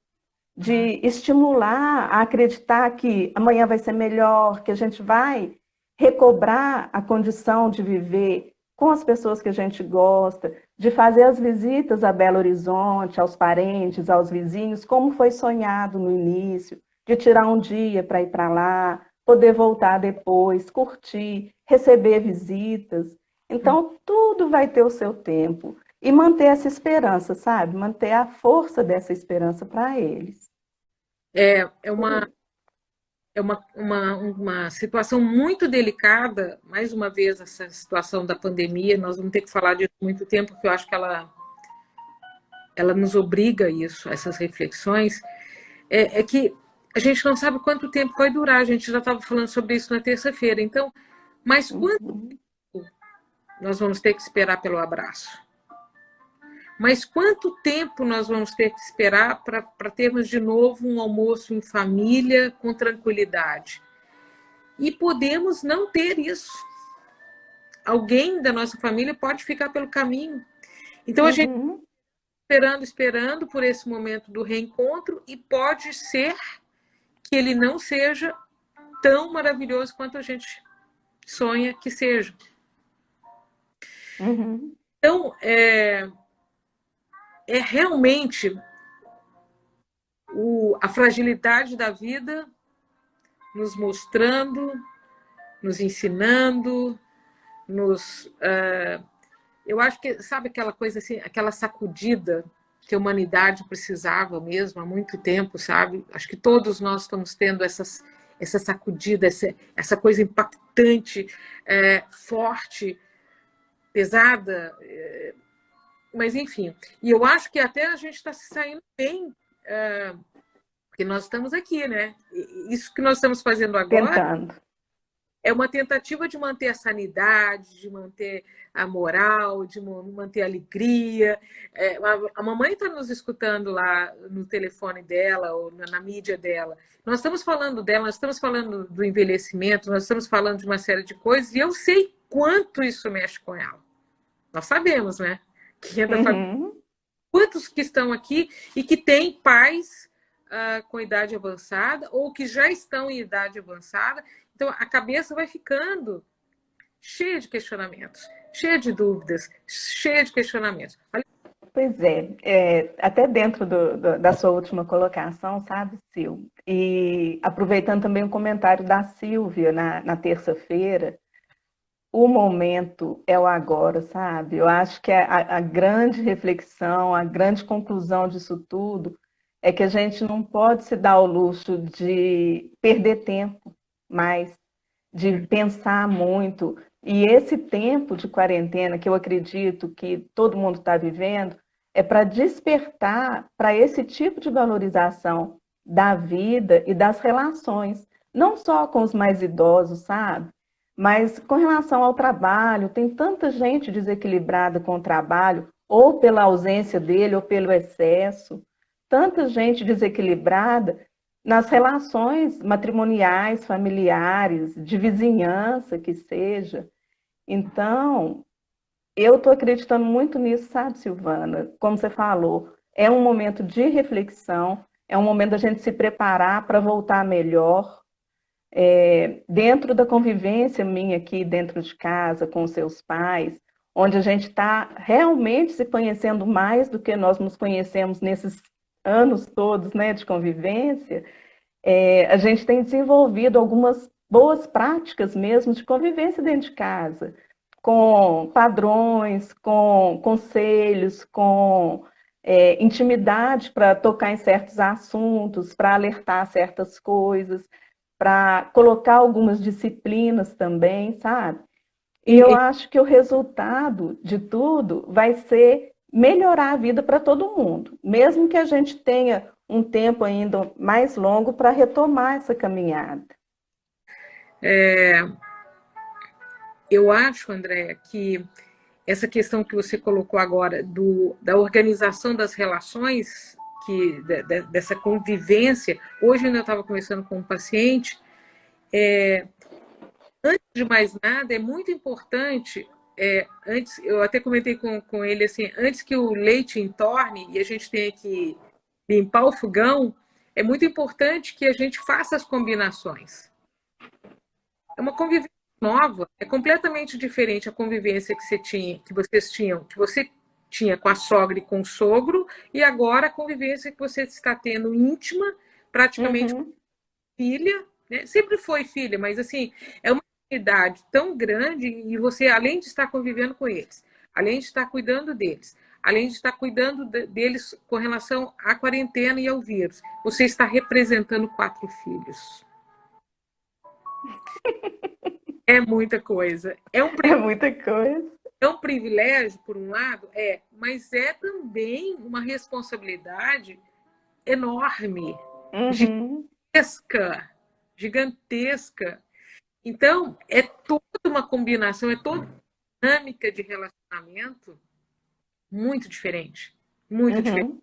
Speaker 2: de estimular a acreditar que amanhã vai ser melhor, que a gente vai recobrar a condição de viver com as pessoas que a gente gosta, de fazer as visitas a Belo Horizonte, aos parentes, aos vizinhos, como foi sonhado no início, de tirar um dia para ir para lá, poder voltar depois, curtir, receber visitas. Então, tudo vai ter o seu tempo. E manter essa esperança, sabe? Manter a força dessa esperança para eles.
Speaker 1: É uma situação muito delicada, mais uma vez, essa situação da pandemia. Nós vamos ter que falar disso muito tempo, porque eu acho que ela nos obriga a isso, a essas reflexões. É que a gente não sabe quanto tempo vai durar, a gente já estava falando sobre isso na terça-feira. Então, mas quanto nós vamos ter que esperar pelo abraço? Mas quanto tempo nós vamos ter que esperar para termos de novo um almoço em família com tranquilidade? E podemos não ter isso. Alguém da nossa família pode ficar pelo caminho. Então a gente esperando por esse momento do reencontro, e pode ser que ele não seja tão maravilhoso quanto a gente sonha que seja. Então, é realmente a fragilidade da vida nos mostrando, nos ensinando, eu acho que, sabe aquela coisa assim, aquela sacudida que a humanidade precisava mesmo há muito tempo, sabe? Acho que todos nós estamos tendo essa sacudida, essa coisa impactante, forte, pesada, mas enfim. E eu acho que até a gente está se saindo bem, porque nós estamos aqui, né? Isso que nós estamos fazendo agora
Speaker 2: Tentando.
Speaker 1: é uma tentativa de manter a sanidade, de manter a moral, de manter a alegria. A mamãe está nos escutando lá no telefone dela ou na mídia dela. Nós estamos falando dela, nós estamos falando do envelhecimento, nós estamos falando de uma série de coisas, e eu sei quanto isso mexe com ela. Nós sabemos, né? Que é da família. Quantos que estão aqui e que têm pais com idade avançada ou que já estão em idade avançada. Então, a cabeça vai ficando cheia de questionamentos, cheia de dúvidas, cheia de questionamentos.
Speaker 2: Pois até dentro da sua última colocação, sabe, Sil? E aproveitando também o comentário da Silvia na terça-feira, o momento é o agora, sabe? Eu acho que a grande reflexão, a grande conclusão disso tudo é que a gente não pode se dar ao luxo de perder tempo mais, de pensar muito. E esse tempo de quarentena, que eu acredito que todo mundo está vivendo, é para despertar para esse tipo de valorização da vida e das relações, não só com os mais idosos, sabe? Mas com relação ao trabalho, tem tanta gente desequilibrada com o trabalho, ou pela ausência dele, ou pelo excesso, tanta gente desequilibrada nas relações matrimoniais, familiares, de vizinhança, que seja. Então, eu estou acreditando muito nisso, sabe, Silvana? Como você falou, é um momento de reflexão, é um momento da gente se preparar para voltar melhor. Dentro da convivência minha aqui dentro de casa, com os seus pais, onde a gente está realmente se conhecendo mais do que nós nos conhecemos nesses anos todos, né, de convivência, a gente tem desenvolvido algumas boas práticas mesmo de convivência dentro de casa, com padrões, com conselhos, com intimidade para tocar em certos assuntos, para alertar certas coisas, para colocar algumas disciplinas também, sabe? E eu acho que o resultado de tudo vai ser melhorar a vida para todo mundo, mesmo que a gente tenha um tempo ainda mais longo para retomar essa caminhada.
Speaker 1: Eu acho, André, que essa questão que você colocou agora da organização das relações, dessa convivência, hoje eu ainda estava conversando com um paciente, antes de mais nada, é muito importante, antes, eu até comentei com ele assim, antes que o leite entorne e a gente tenha que limpar o fogão, é muito importante que a gente faça as combinações. É uma convivência nova, é completamente diferente a convivência que você tinha com a sogra e com o sogro, e agora a convivência que você está tendo íntima, praticamente com filha, né? Sempre foi filha, mas assim, é uma intimidade tão grande e você, além de estar convivendo com eles, além de estar cuidando deles, além de estar cuidando deles com relação à quarentena e ao vírus, você está representando 4 filhos. É muita coisa.
Speaker 2: É muita coisa.
Speaker 1: É um privilégio, por um lado, mas é também uma responsabilidade enorme, gigantesca, gigantesca. Então, é toda uma combinação, é toda uma dinâmica de relacionamento muito diferente, muito diferente.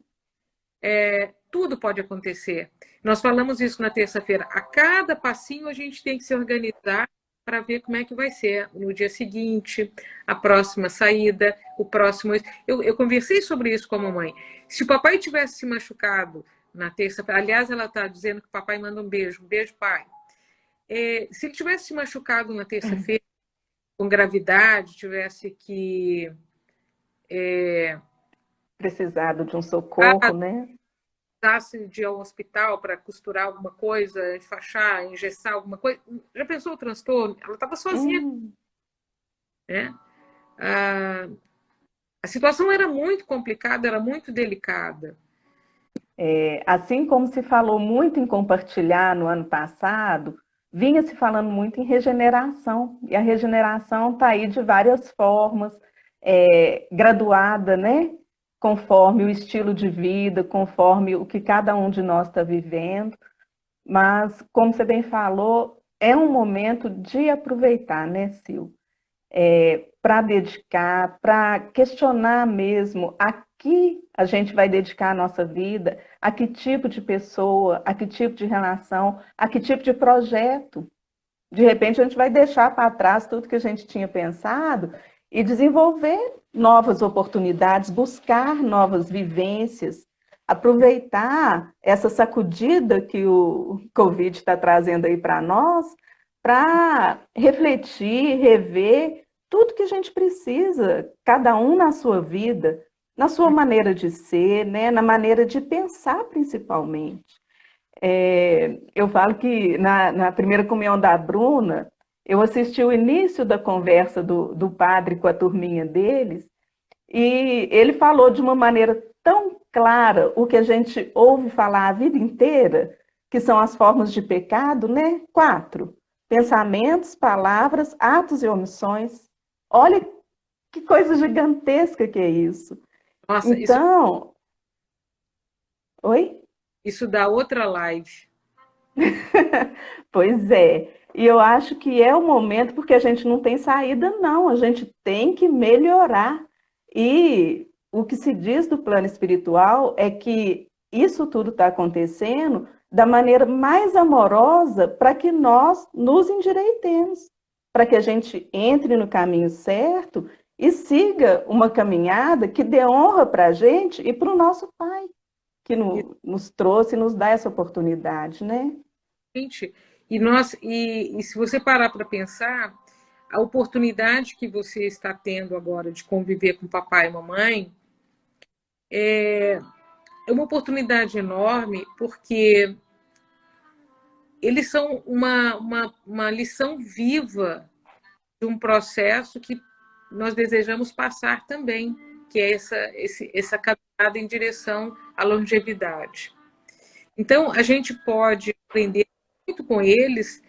Speaker 1: Tudo pode acontecer. Nós falamos isso na terça-feira. A cada passinho a gente tem que se organizar para ver como é que vai ser no dia seguinte, a próxima saída, o próximo. Eu conversei sobre isso com a mamãe. Se o papai tivesse se machucado na terça-feira, aliás, ela está dizendo que o papai manda um beijo, pai. Se ele tivesse se machucado na terça-feira, com gravidade, tivesse que
Speaker 2: precisado de um socorro, né?
Speaker 1: Precisasse de ir ao hospital para costurar alguma coisa, enfaixar, engessar alguma coisa. Já pensou o transtorno? Ela estava sozinha. Né? A situação era muito complicada, era muito delicada.
Speaker 2: Assim como se falou muito em compartilhar no ano passado, vinha se falando muito em regeneração. E a regeneração está aí de várias formas, graduada, né? Conforme o estilo de vida, conforme o que cada um de nós está vivendo. Mas, como você bem falou, é um momento de aproveitar, né, Sil? Para dedicar, para questionar mesmo a que a gente vai dedicar a nossa vida, a que tipo de pessoa, a que tipo de relação, a que tipo de projeto. De repente, a gente vai deixar para trás tudo que a gente tinha pensado e desenvolver novas oportunidades, buscar novas vivências, aproveitar essa sacudida que o Covid está trazendo aí para nós, para refletir, rever tudo que a gente precisa, cada um na sua vida, na sua maneira de ser, né? Na maneira de pensar principalmente. Eu falo que na primeira comunhão da Bruna, eu assisti o início da conversa do padre com a turminha deles, e ele falou de uma maneira tão clara o que a gente ouve falar a vida inteira, que são as formas de pecado, né? 4. Pensamentos, palavras, atos e omissões. Olha que coisa gigantesca que é isso.
Speaker 1: Nossa,
Speaker 2: então... Oi?
Speaker 1: Isso dá outra live.
Speaker 2: Pois é. E eu acho que é o momento, porque a gente não tem saída, não. A gente tem que melhorar. E o que se diz do plano espiritual é que isso tudo está acontecendo da maneira mais amorosa para que nós nos endireitemos, para que a gente entre no caminho certo e siga uma caminhada que dê honra para a gente e para o nosso Pai. que nos trouxe e nos dá essa oportunidade, né?
Speaker 1: Gente, e se você parar para pensar, a oportunidade que você está tendo agora de conviver com papai e mamãe é uma oportunidade enorme, porque eles são uma lição viva de um processo que nós desejamos passar também, que é essa caminhada em direção à longevidade. Então, a gente pode aprender muito com eles,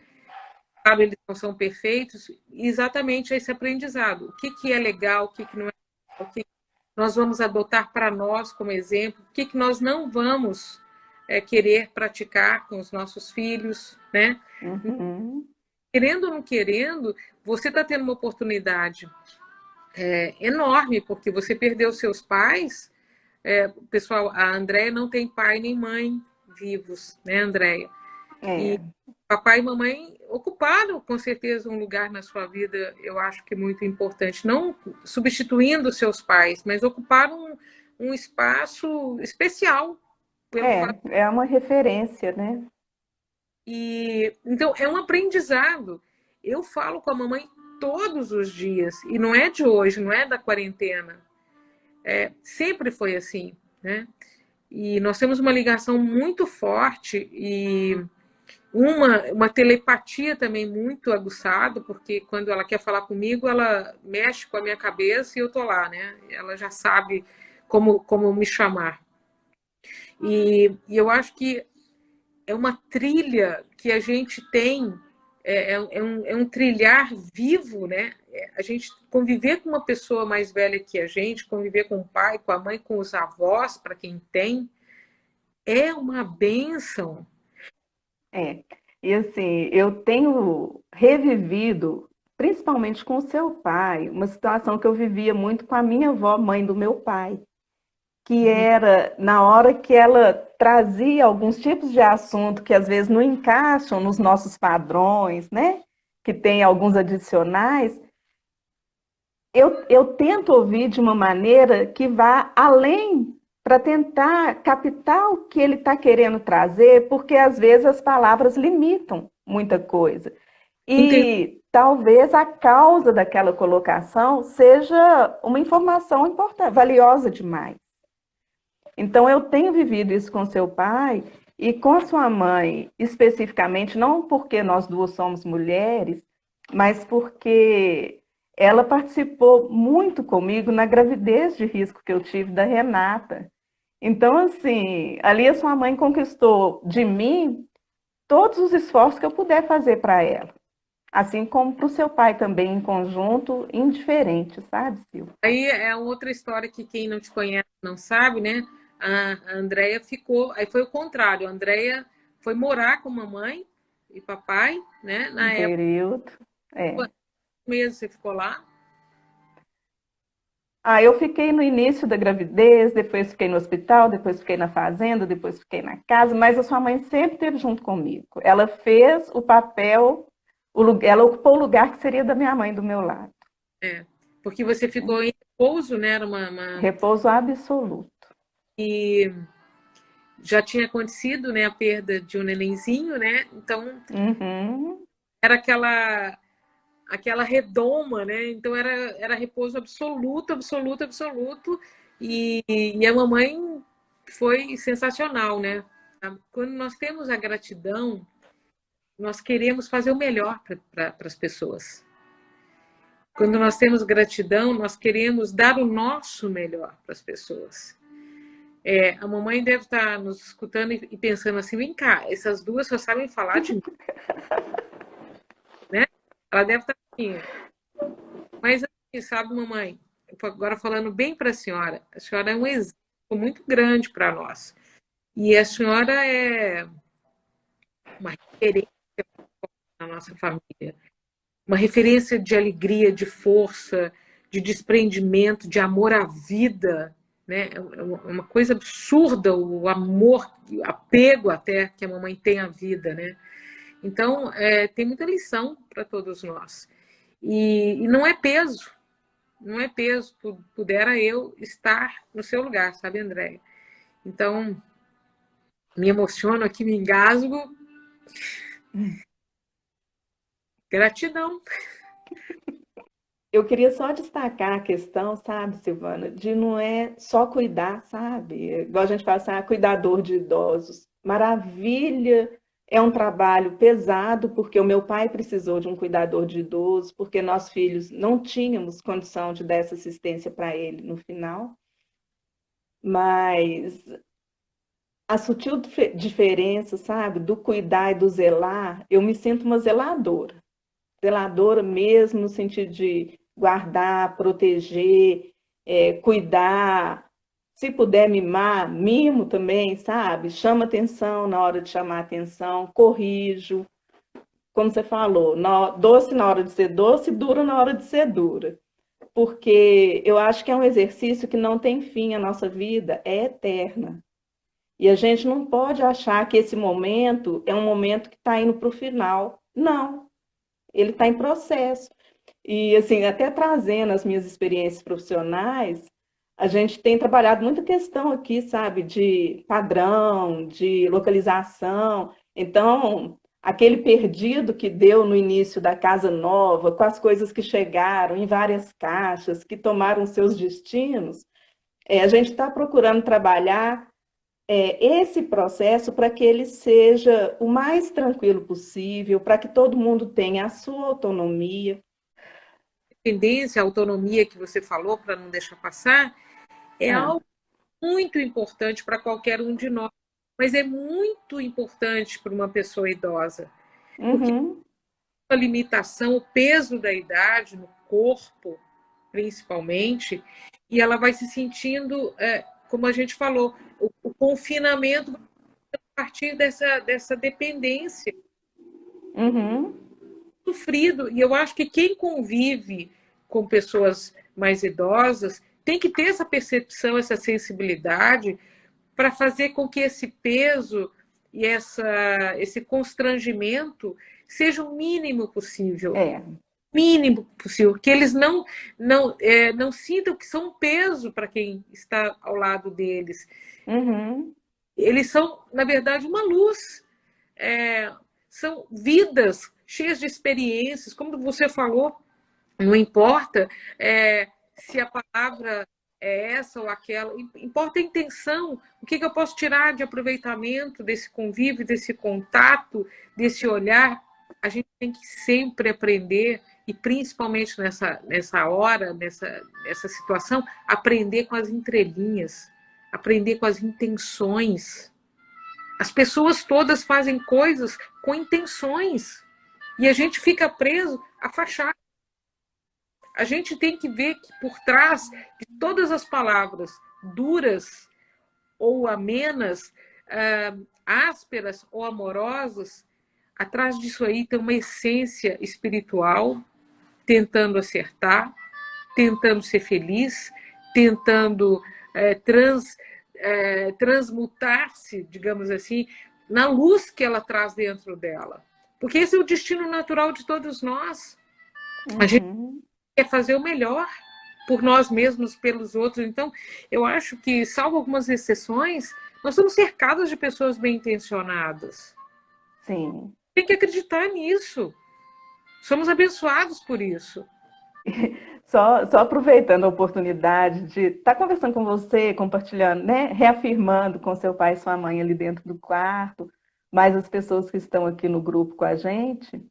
Speaker 1: claro, eles não são perfeitos, exatamente esse aprendizado. O que é legal, o que não é legal, o que nós vamos adotar para nós como exemplo, o que nós não vamos querer praticar com os nossos filhos, né?
Speaker 2: Uhum.
Speaker 1: Querendo ou não querendo, você está tendo uma oportunidade enorme, porque você perdeu seus pais. Pessoal, a Andréia não tem pai nem mãe vivos, né, Andréia? E
Speaker 2: É,
Speaker 1: papai e mamãe ocuparam, com certeza, um lugar na sua vida, eu acho que muito importante. Não substituindo seus pais, mas ocuparam um espaço especial pelo fato.
Speaker 2: é uma referência, né?
Speaker 1: E então é um aprendizado. Eu falo com a mamãe todos os dias, e não é de hoje, não é da quarentena. Sempre foi assim, né? E nós temos uma ligação muito forte e uma telepatia também muito aguçada, porque quando ela quer falar comigo, ela mexe com a minha cabeça e eu tô lá, né? Ela já sabe como me chamar. E eu acho que é uma trilha que a gente tem, é um trilhar vivo, né? A gente conviver com uma pessoa mais velha que a gente, conviver com o pai, com a mãe, com os avós, para quem tem, é uma bênção.
Speaker 2: É. E assim, eu tenho revivido, principalmente com o seu pai, uma situação que eu vivia muito com a minha avó, mãe do meu pai, que era na hora que ela trazia alguns tipos de assunto que às vezes não encaixam nos nossos padrões, né? Que tem alguns adicionais, eu tento ouvir de uma maneira que vá além para tentar captar o que ele está querendo trazer, porque às vezes as palavras limitam muita coisa.
Speaker 1: Entendi.
Speaker 2: E talvez a causa daquela colocação seja uma informação importante, valiosa demais. Então, eu tenho vivido isso com seu pai e com a sua mãe, especificamente, não porque nós duas somos mulheres, mas porque ela participou muito comigo na gravidez de risco que eu tive da Renata. Então, assim, ali a sua mãe conquistou de mim todos os esforços que eu puder fazer para ela. Assim como para o seu pai também, em conjunto, indiferente, sabe, Silvia?
Speaker 1: Aí é outra história que quem não te conhece não sabe, né? A Andrea ficou, aí foi o contrário, a Andrea foi morar com mamãe e papai, né?
Speaker 2: Um
Speaker 1: Na época,
Speaker 2: período. É.
Speaker 1: quantos meses você ficou lá?
Speaker 2: Ah, eu fiquei no início da gravidez, depois fiquei no hospital, depois fiquei na fazenda, depois fiquei na casa, mas a sua mãe sempre esteve junto comigo. Ela fez o papel, ela ocupou o lugar que seria da minha mãe do meu lado.
Speaker 1: É, porque você ficou em repouso, né? Era
Speaker 2: Repouso absoluto.
Speaker 1: e já tinha acontecido, né, a perda de um nenenzinho, né? Então
Speaker 2: Uhum.
Speaker 1: era aquela redoma, né? Então era repouso absoluto, absoluto, absoluto. E a mamãe foi sensacional, né? Quando nós temos a gratidão, nós queremos fazer o melhor para as pessoas. Quando nós temos gratidão, nós queremos dar o nosso melhor para as pessoas. A mamãe deve estar nos escutando e pensando assim: vem cá, essas duas só sabem falar de mim, né? Ela deve estar assim, mas assim, sabe, mamãe, agora falando bem para a senhora é um exemplo muito grande para nós. E a senhora é uma referência na nossa família, uma referência de alegria, de força, de desprendimento, de amor à vida, né? É uma coisa absurda o amor, o apego até que a mamãe tem à vida, né? Então, tem muita lição para todos nós. E não é peso, não é peso. Pudera eu estar no seu lugar, sabe, Andréia? Então, Me emociono aqui, me engasgo. Gratidão.
Speaker 2: Eu queria só destacar a questão, sabe, Silvana, de não é só cuidar, sabe? Igual a gente fala assim, cuidador de idosos. Maravilha, é um trabalho pesado, porque o meu pai precisou de um cuidador de idosos, porque nós filhos não tínhamos condição de dar essa assistência para ele no final. Mas a sutil diferença, sabe, do cuidar e do zelar, eu me sinto uma zeladora. Zeladora mesmo, no sentido de guardar, proteger, cuidar. Se puder mimar, mimo também, sabe? Chama atenção na hora de chamar atenção, corrijo. Como você falou, doce na hora de ser doce, dura na hora de ser dura. Porque eu acho que é um exercício que não tem fim, a nossa vida é eterna. E a gente não pode achar que esse momento é um momento que está indo para o final. Não, ele está em processo. E, assim, até trazendo as minhas experiências profissionais, a gente tem trabalhado muita questão aqui, sabe, de padrão, de localização. Então, aquele perdido que deu no início da casa nova, com as coisas que chegaram em várias caixas, que tomaram seus destinos, a gente está procurando trabalhar esse processo para que ele seja o mais tranquilo possível, para que todo mundo tenha a sua autonomia.
Speaker 1: Independência, a autonomia que você falou, para não deixar passar, é algo muito importante para qualquer um de nós, mas é muito importante para uma pessoa idosa, porque a limitação, o peso da idade no corpo, principalmente, e ela vai se sentindo, como a gente falou, o confinamento a partir dessa dependência. Sofrido, e eu acho que quem convive com pessoas mais idosas tem que ter essa percepção, essa sensibilidade para fazer com que esse peso e esse constrangimento seja o mínimo possível. Mínimo possível, que eles não sintam que são um peso para quem está ao lado deles. Eles são, na verdade, uma luz. São vidas cheias de experiências, como você falou, não importa se a palavra é essa ou aquela, importa a intenção, o que eu posso tirar de aproveitamento desse convívio, desse contato, desse olhar. A gente tem que sempre aprender, e principalmente nessa hora, nessa situação, aprender com as entrelinhas, aprender com as intenções. As pessoas todas fazem coisas com intenções e a gente fica preso à fachada. A gente tem que ver que por trás de todas as palavras duras ou amenas, ásperas ou amorosas, atrás disso aí tem uma essência espiritual tentando acertar, tentando ser feliz, tentando transmutar-se, digamos assim, na luz que ela traz dentro dela. Porque esse é o destino natural de todos nós. A gente quer fazer o melhor por nós mesmos, pelos outros. Então, eu acho que, salvo algumas exceções, nós somos cercados de pessoas bem intencionadas.
Speaker 2: Sim.
Speaker 1: Tem que acreditar nisso. Somos abençoados por isso.
Speaker 2: Só aproveitando a oportunidade de estar conversando com você, compartilhando, né? Reafirmando com seu pai e sua mãe ali dentro do quarto, mais as pessoas que estão aqui no grupo com a gente,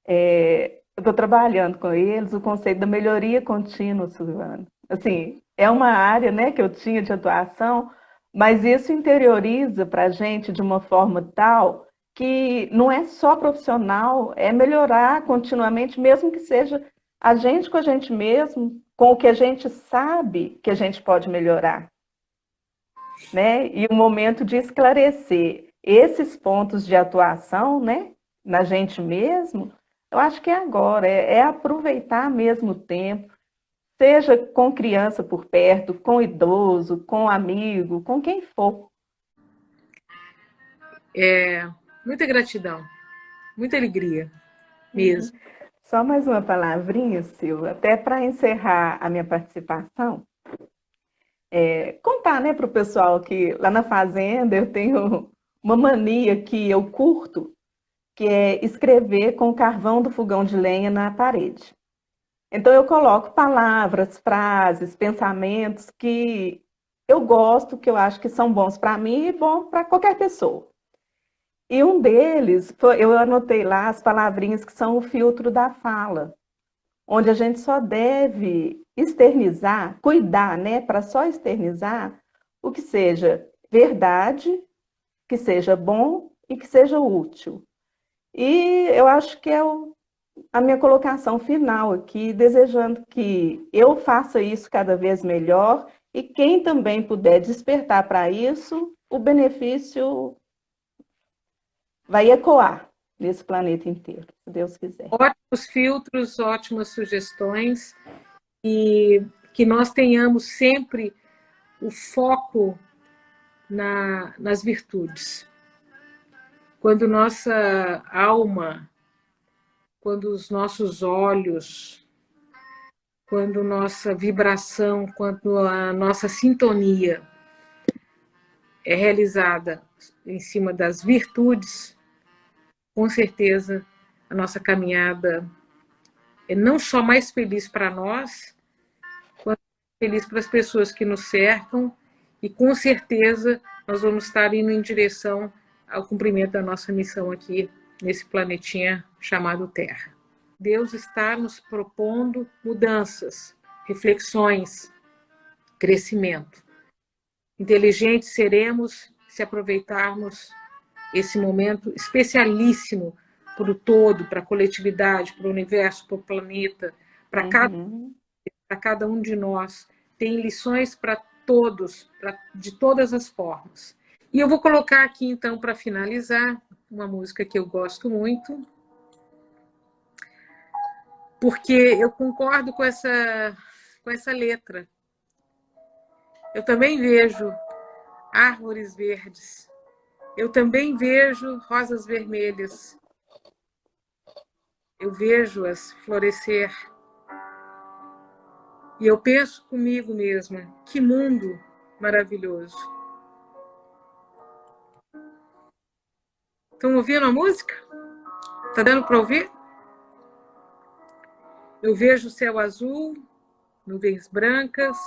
Speaker 2: eu estou trabalhando com eles o conceito da melhoria contínua, Silvana. Assim, é uma área, né, que eu tinha de atuação, mas isso interioriza para a gente de uma forma tal que não é só profissional, é melhorar continuamente, mesmo que seja a gente com a gente mesmo, com o que a gente sabe que a gente pode melhorar. Né? E o momento de esclarecer esses pontos de atuação, né, na gente mesmo, eu acho que é agora, é aproveitar mesmo o tempo, seja com criança por perto, com idoso, com amigo, com quem for.
Speaker 1: Muita gratidão, muita alegria mesmo.
Speaker 2: Só mais uma palavrinha, Silvia, até para encerrar a minha participação. Contar, né, para o pessoal que lá na fazenda eu tenho uma mania que eu curto, que é escrever com o carvão do fogão de lenha na parede. Então, eu coloco palavras, frases, pensamentos que eu gosto, que eu acho que são bons para mim e bom para qualquer pessoa. E um deles, eu anotei lá as palavrinhas que são o filtro da fala, onde a gente só deve externizar, cuidar, né, para só externizar o que seja verdade, que seja bom e que seja útil. E eu acho que é a minha colocação final aqui, desejando que eu faça isso cada vez melhor e quem também puder despertar para isso, o benefício vai ecoar nesse planeta inteiro, se Deus quiser.
Speaker 1: Ótimos filtros, ótimas sugestões e que nós tenhamos sempre o foco nas virtudes. Quando nossa alma, quando os nossos olhos, quando nossa vibração, quando a nossa sintonia é realizada em cima das virtudes, com certeza a nossa caminhada é não só mais feliz para nós, quanto feliz para as pessoas que nos cercam e com certeza nós vamos estar indo em direção ao cumprimento da nossa missão aqui nesse planetinha chamado Terra. Deus está nos propondo mudanças, reflexões, crescimento. Inteligentes seremos se aproveitarmos esse momento especialíssimo para o todo, para a coletividade, para o universo, para o planeta, para cada um de nós. Tem lições para todos, de todas as formas. E eu vou colocar aqui, então, para finalizar, uma música que eu gosto muito, porque eu concordo com essa letra. Eu também vejo árvores verdes, eu também vejo rosas vermelhas, eu vejo-as florescer. E eu penso comigo mesma, que mundo maravilhoso. Estão ouvindo a música? Está dando para ouvir? Eu vejo o céu azul, nuvens brancas,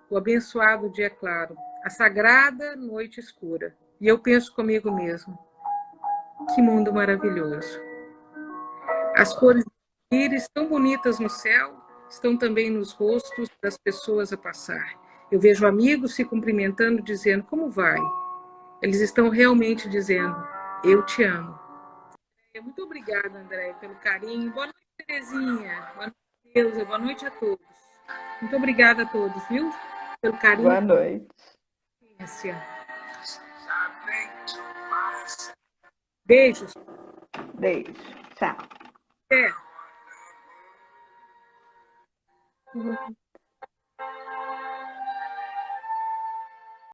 Speaker 1: o abençoado dia claro, a sagrada noite escura. E eu penso comigo mesmo, que mundo maravilhoso. As cores do íris tão bonitas no céu estão também nos rostos das pessoas a passar. Eu vejo amigos se cumprimentando, dizendo, como vai? Eles estão realmente dizendo, eu te amo. Muito obrigada, André, pelo carinho. Boa noite, Terezinha. Boa noite, Deusa. Boa noite a todos. Muito obrigada a todos, viu? Pelo carinho.
Speaker 2: Boa noite.
Speaker 1: Beijos.
Speaker 2: Beijo. Tchau.
Speaker 1: Até.